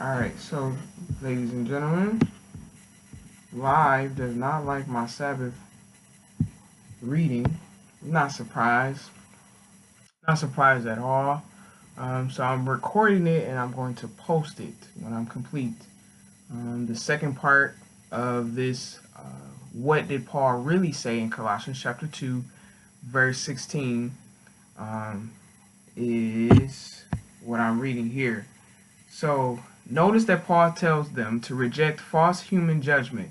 Alright, so ladies and gentlemen, Live does not like my Sabbath reading. Not surprised. Not surprised at all. So I'm recording it and I'm going to post it when I'm complete. The second part of this, what did Paul really say in Colossians chapter 2, verse 16, is what I'm reading here. So notice that Paul tells them to reject false human judgment,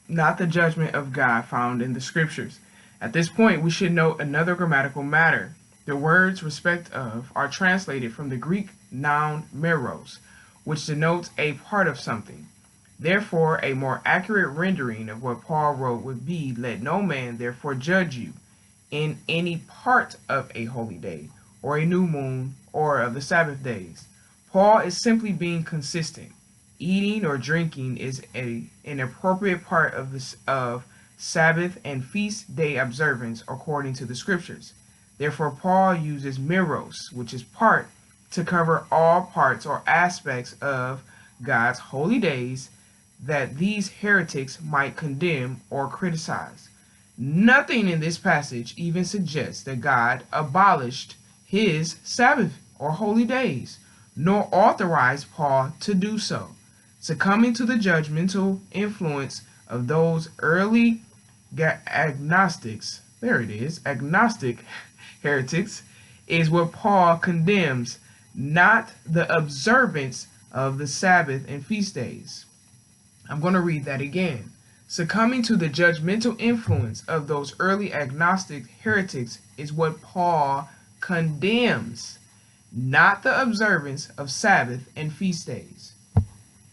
not the judgment of God found in the scriptures. At this point, we should note another grammatical matter. The words respect of are translated from the Greek noun meros, which denotes a part of something. Therefore, a more accurate rendering of what Paul wrote would be, let no man therefore judge you in any part of a holy day, or a new moon, or of the Sabbath days. Paul is simply being consistent. Eating or drinking is an appropriate part of Sabbath and feast day observance according to the scriptures. Therefore, Paul uses meros, which is part, to cover all parts or aspects of God's holy days that these heretics might condemn or criticize. Nothing in this passage even suggests that God abolished his Sabbath or holy days, nor authorized Paul to do so. Succumbing to the judgmental influence of those early agnostics, agnostic heretics, is what Paul condemns, not the observance of the Sabbath and feast days. I'm going to read that again. Succumbing to the judgmental influence of those early agnostic heretics is what Paul condemns, not the observance of Sabbath and feast days.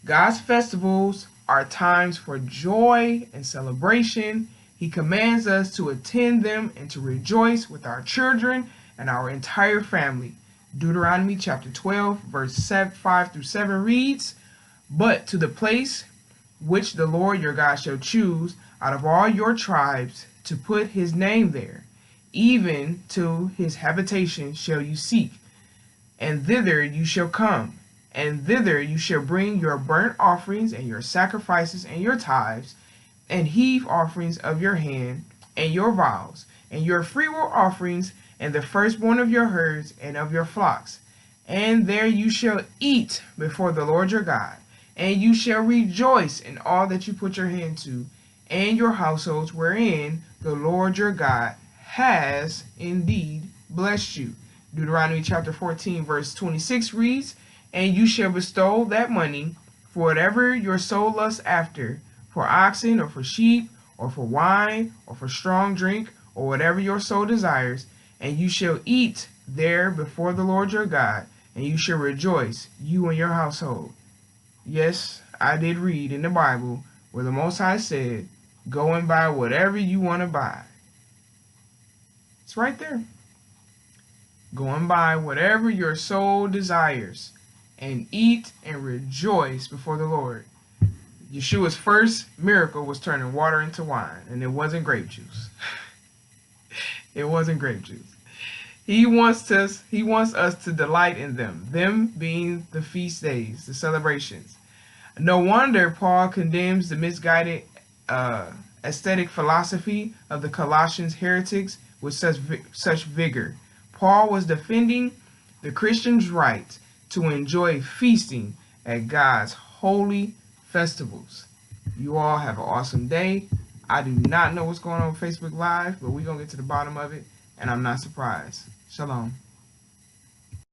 God's festivals are times for joy and celebration. He commands us to attend them and to rejoice with our children and our entire family. Deuteronomy chapter 12, verse 5 through 7 reads, "But to the place which the Lord your God shall choose out of all your tribes to put his name there, even to his habitation shall you seek, and thither you shall come, and thither you shall bring your burnt offerings and your sacrifices and your tithes, and heave offerings of your hand, and your vows, and your freewill offerings, and the firstborn of your herds and of your flocks. And there you shall eat before the Lord your God, and you shall rejoice in all that you put your hand to, and your households wherein the Lord your God has indeed blessed you." Deuteronomy chapter 14, verse 26 reads, "And you shall bestow that money for whatever your soul lusts after, for oxen, or for sheep, or for wine, or for strong drink, or whatever your soul desires, and you shall eat there before the Lord your God, and you shall rejoice, you and your household." Yes, I did read in the Bible where the Most High said, go and buy whatever you want to buy. It's right there. Go and buy whatever your soul desires, and eat and rejoice before the Lord. Yeshua's first miracle was turning water into wine, and it wasn't grape juice. It wasn't grape juice. He wants us to delight in them being the feast days, the celebrations. No wonder Paul condemns the misguided aesthetic philosophy of the Colossians heretics with such vigor. Paul was defending the Christians' right to enjoy feasting at God's holy festivals. You all have an awesome day. I do not know what's going on Facebook Live, but we're going to get to the bottom of it, and I'm not surprised. Shalom.